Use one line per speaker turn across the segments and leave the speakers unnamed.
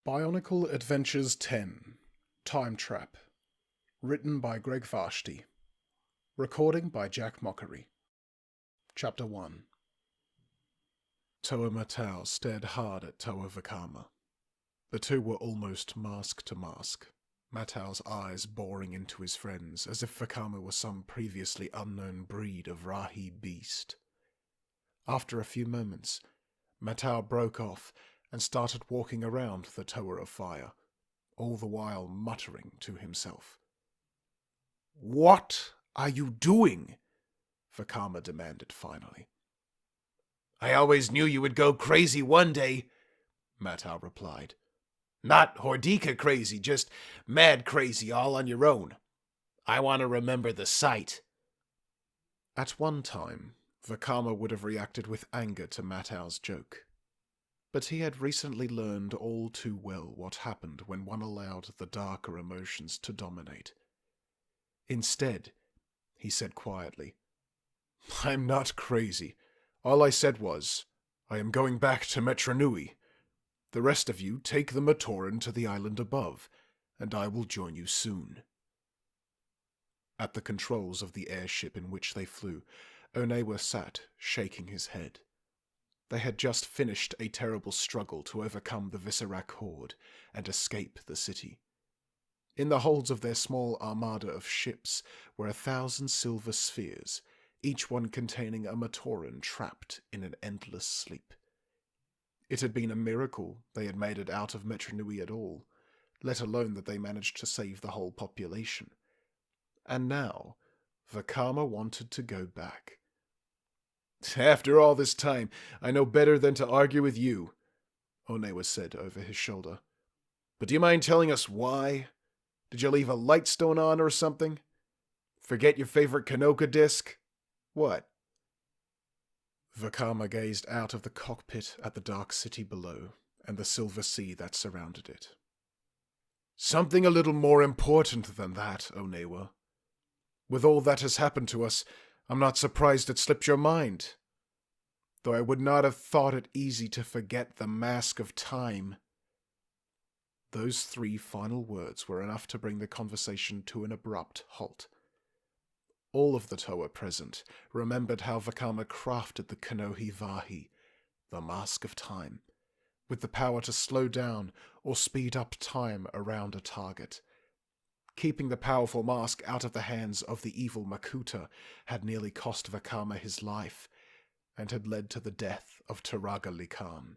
BIONICLE Adventures 10 Time Trap. Written by Greg Vashti. Recording by Jack Mockery. Chapter 1. Toa Matau stared hard at Toa Vakama. The two were almost mask to mask, Matau's eyes boring into his friend's as if Vakama were some previously unknown breed of Rahi beast. After a few moments, Matau broke off and started walking around the Tower of Fire, all the while muttering to himself. "What are you doing?" Vakama demanded finally.
"I always knew you would go crazy one day," Matau replied. "Not Hordika crazy, just mad crazy all on your own. I want to remember the site."
At one time, Vakama would have reacted with anger to Matau's joke. But he had recently learned all too well what happened when one allowed the darker emotions to dominate. Instead, he said quietly, "I'm not crazy. All I said was, I am going back to Metronui. The rest of you take the Matoran to the island above, and I will join you soon." At the controls of the airship in which they flew, Onewa sat, shaking his head. They had just finished a terrible struggle to overcome the Viserak horde and escape the city. In the holds of their small armada of ships were 1,000 silver spheres, each one containing a Matoran trapped in an endless sleep. It had been a miracle they had made it out of Metronui at all, let alone that they managed to save the whole population. And now, Vakama wanted to go back. "After all this time, I know better than to argue with you," Onewa said over his shoulder. "But do you mind telling us why? Did you leave a lightstone on or something? Forget your favorite Kanoka disc? What?" Vakama gazed out of the cockpit at the dark city below and the silver sea that surrounded it. "Something a little more important than that, Onewa. With all that has happened to us, I'm not surprised it slipped your mind. Though I would not have thought it easy to forget the mask of time." Those 3 final words were enough to bring the conversation to an abrupt halt. All of the Toa present remembered how Vakama crafted the Kanohi Vahi, the mask of time, with the power to slow down or speed up time around a target. Keeping the powerful mask out of the hands of the evil Makuta had nearly cost Vakama his life, and had led to the death of Taraga Likan.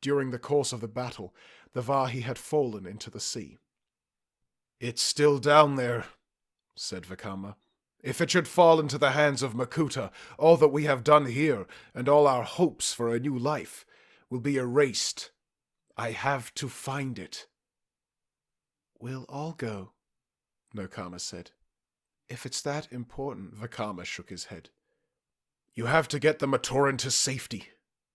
During the course of the battle, the Vahi had fallen into the sea. "It's still down there," said Vakama. "If it should fall into the hands of Makuta, all that we have done here, and all our hopes for a new life, will be erased. I have to find it." "We'll all go," Nokama said. "If it's that important," Vakama shook his head. "You have to get the Matoran to safety.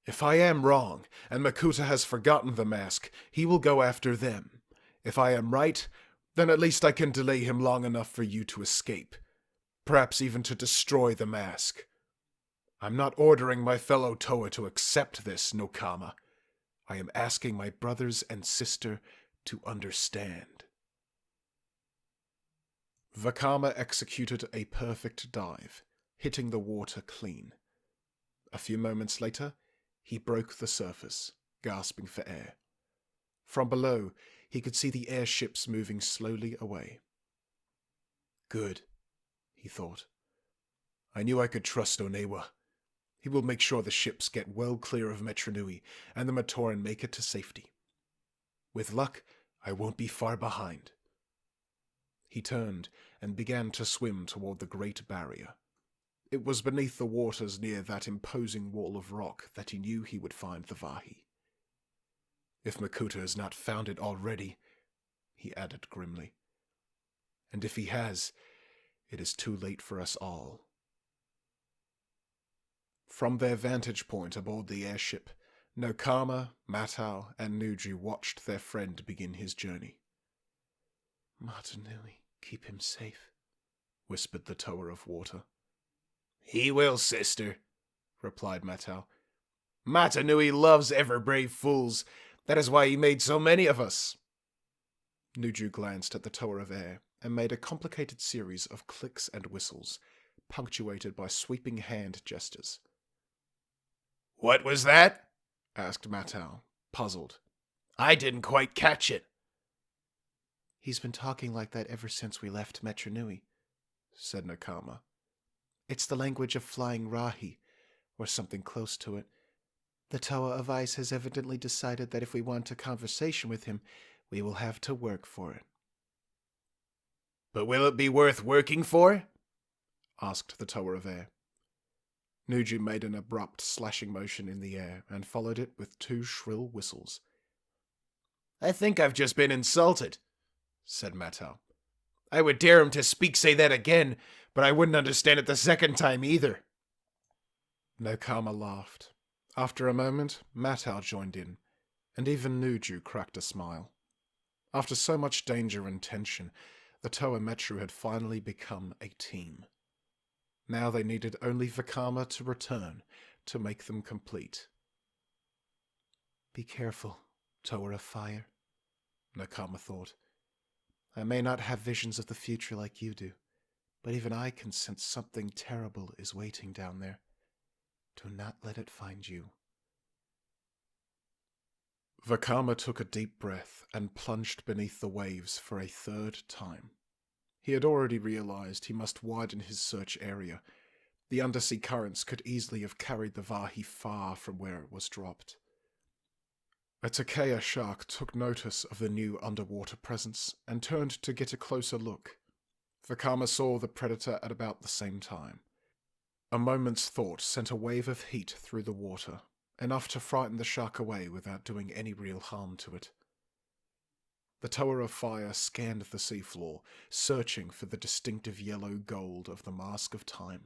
If I am wrong, and Makuta has forgotten the mask, he will go after them. If I am right, then at least I can delay him long enough for you to escape. Perhaps even to destroy the mask. I'm not ordering my fellow Toa to accept this, Nokama. I am asking my brothers and sister to understand." Vakama executed a perfect dive, hitting the water clean. A few moments later, he broke the surface, gasping for air. From below, he could see the airships moving slowly away. "Good," he thought. "I knew I could trust Onewa. He will make sure the ships get well clear of Metronui, and the Matoran make it to safety. With luck, I won't be far behind." He turned and began to swim toward the Great Barrier. It was beneath the waters near that imposing wall of rock that he knew he would find the Vahi. "If Makuta has not found it already," he added grimly. "And if he has, it is too late for us all." From their vantage point aboard the airship, Nokama, Matau, and Nuji watched their friend begin his journey. "Matanui, keep him safe," whispered the Tower of Water.
"He will, sister," replied Matau. "Matanui loves ever-brave fools, That is why he made so many of us.
Nuju glanced at the tower of air and made a complicated series of clicks and whistles, punctuated by sweeping hand gestures.
What was that?
Asked Matau, puzzled.
I didn't quite catch it.
He's been talking like that ever since we left Metronui, said Nakama. It's the language of flying Rahi, or something close to it. The Tower of Ice has evidently decided that if we want a conversation with him, we will have to work for it.
But will it be worth working for?
Asked the Tower of Air. Nuju made an abrupt slashing motion in the air and followed it with 2 shrill whistles.
I think I've just been insulted, said Matau. I would dare him to say that again, but I wouldn't understand it the second time either.
Nakama laughed. After a moment, Matau joined in, and even Nuju cracked a smile. After so much danger and tension, the Toa Metru had finally become a team. Now they needed only Vakama to return to make them complete. Be careful, Tower of Fire, Nakama thought. I may not have visions of the future like you do, but even I can sense something terrible is waiting down there. Do not let it find you. Vakama took a deep breath and plunged beneath the waves for a 3rd time. He had already realized he must widen his search area. The undersea currents could easily have carried the Vahi far from where it was dropped. A Takea shark took notice of the new underwater presence and turned to get a closer look. Vakama saw the predator at about the same time. A moment's thought sent a wave of heat through the water, enough to frighten the shark away without doing any real harm to it. The Tower of Fire scanned the seafloor, searching for the distinctive yellow gold of the Mask of Time.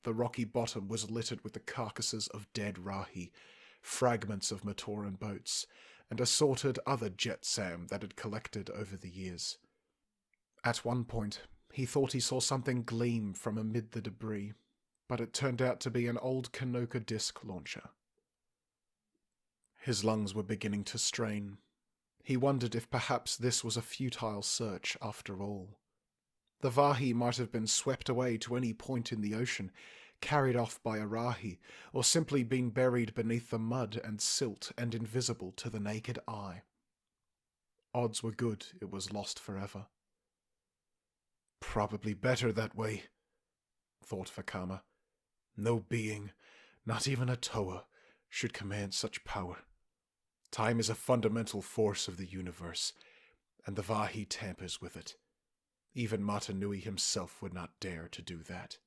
The rocky bottom was littered with the carcasses of dead Rahi, fragments of Matoran boats, and assorted other jetsam that had collected over the years. At one point, he thought he saw something gleam from amid the debris, but it turned out to be an old Kanoka disc launcher. His lungs were beginning to strain. He wondered if perhaps this was a futile search after all. The Vahi might have been swept away to any point in the ocean, carried off by a Rahi, or simply been buried beneath the mud and silt and invisible to the naked eye. Odds were good it was lost forever. Probably better that way, thought Vakama. No being, not even a Toa, should command such power. Time is a fundamental force of the universe, and the Vahi tampers with it. Even Matanui himself would not dare to do that.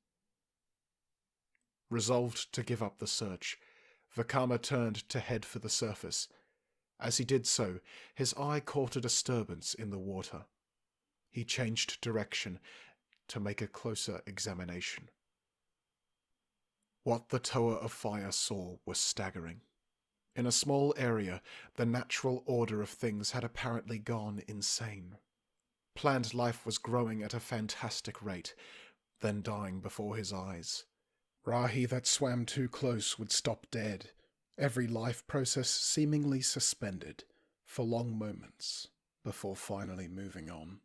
Resolved to give up the search, Vakama turned to head for the surface. As he did so, his eye caught a disturbance in the water. He changed direction to make a closer examination. What the Toa of Fire saw was staggering. In a small area, the natural order of things had apparently gone insane. Plant life was growing at a fantastic rate, then dying before his eyes. Rahi that swam too close would stop dead, every life process seemingly suspended for long moments before finally moving on.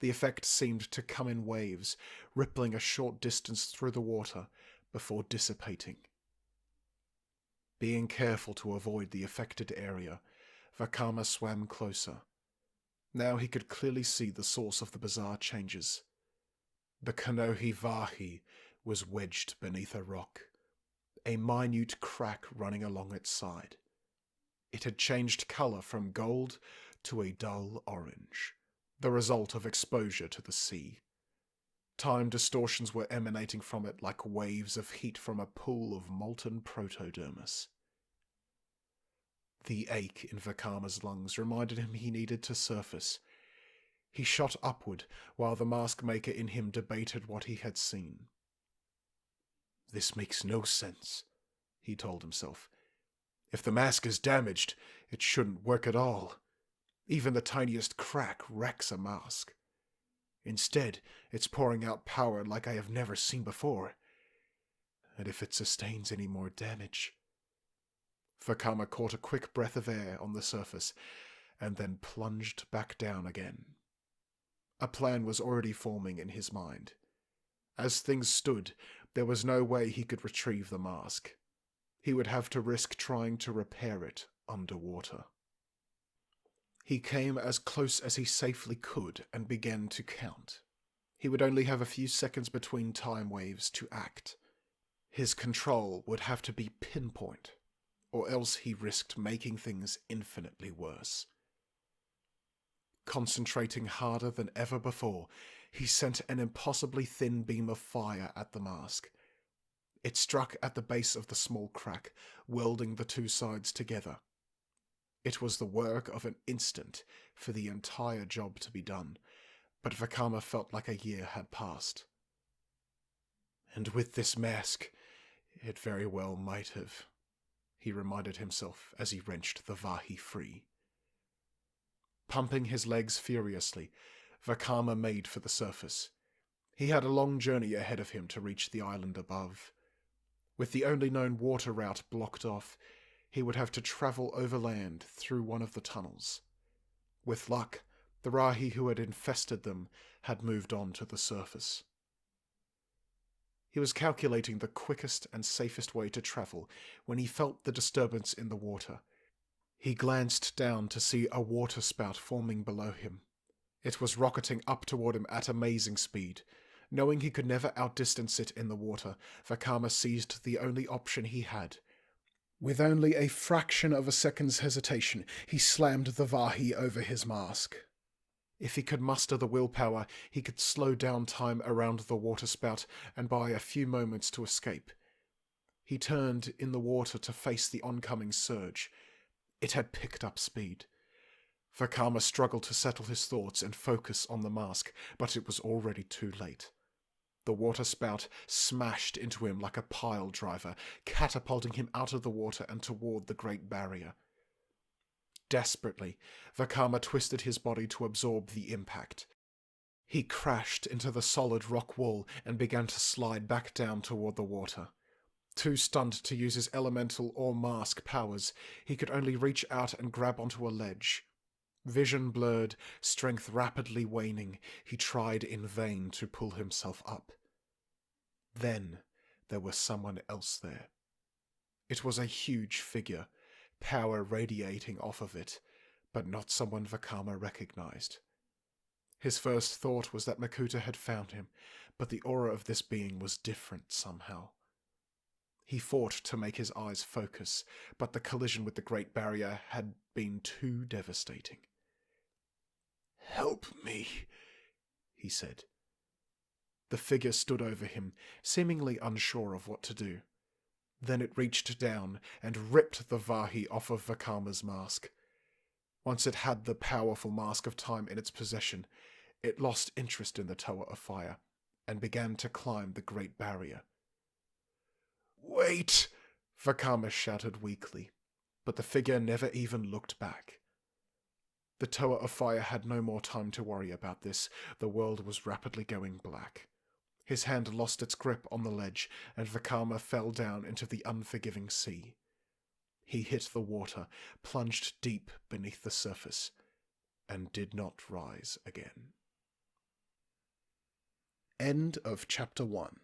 The effect seemed to come in waves, rippling a short distance through the water before dissipating. Being careful to avoid the affected area, Vakama swam closer. Now he could clearly see the source of the bizarre changes. The Kanohi Vahi was wedged beneath a rock, a minute crack running along its side. It had changed colour from gold to a dull orange, the result of exposure to the sea. Time distortions were emanating from it like waves of heat from a pool of molten protodermis. The ache in Vakama's lungs reminded him he needed to surface. He shot upward while the mask maker in him debated what he had seen. This makes no sense, he told himself. If the mask is damaged, it shouldn't work at all. Even the tiniest crack wrecks a mask. Instead, it's pouring out power like I have never seen before. And if it sustains any more damage... Vakama caught a quick breath of air on the surface, and then plunged back down again. A plan was already forming in his mind. As things stood, there was no way he could retrieve the mask. He would have to risk trying to repair it underwater. He came as close as he safely could and began to count. He would only have a few seconds between time waves to act. His control would have to be pinpoint, or else he risked making things infinitely worse. Concentrating harder than ever before, he sent an impossibly thin beam of fire at the mask. It struck at the base of the small crack, welding the two sides together. It was the work of an instant for the entire job to be done, but Vakama felt like a year had passed. And with this mask, it very well might have, he reminded himself as he wrenched the Vahi free. Pumping his legs furiously, Vakama made for the surface. He had a long journey ahead of him to reach the island above. With the only known water route blocked off, he would have to travel overland through one of the tunnels. With luck, the Rahi who had infested them had moved on to the surface. He was calculating the quickest and safest way to travel when he felt the disturbance in the water. He glanced down to see a water spout forming below him. It was rocketing up toward him at amazing speed. Knowing he could never outdistance it in the water, Vakama seized the only option he had. With only a fraction of a second's hesitation, he slammed the Vahi over his mask. If he could muster the willpower, he could slow down time around the water spout and buy a few moments to escape. He turned in the water to face the oncoming surge. It had picked up speed. Vakama struggled to settle his thoughts and focus on the mask, but it was already too late. The water spout smashed into him like a pile driver, catapulting him out of the water and toward the Great Barrier. Desperately, Vakama twisted his body to absorb the impact. He crashed into the solid rock wall and began to slide back down toward the water. Too stunned to use his elemental or mask powers, he could only reach out and grab onto a ledge. Vision blurred, strength rapidly waning, he tried in vain to pull himself up. Then there was someone else there. It was a huge figure, power radiating off of it, but not someone Vakama recognized. His first thought was that Makuta had found him, but the aura of this being was different somehow. He fought to make his eyes focus, but the collision with the Great Barrier had been too devastating. "Help me," he said. The figure stood over him, seemingly unsure of what to do. Then it reached down and ripped the Vahi off of Vakama's mask. Once it had the powerful Mask of Time in its possession, it lost interest in the Tower of Fire and began to climb the Great Barrier. "Wait!" Vakama shouted weakly, but the figure never even looked back. The Tower of Fire had no more time to worry about this. The world was rapidly going black. His hand lost its grip on the ledge, and Vakama fell down into the unforgiving sea. He hit the water, plunged deep beneath the surface, and did not rise again. End of Chapter 1.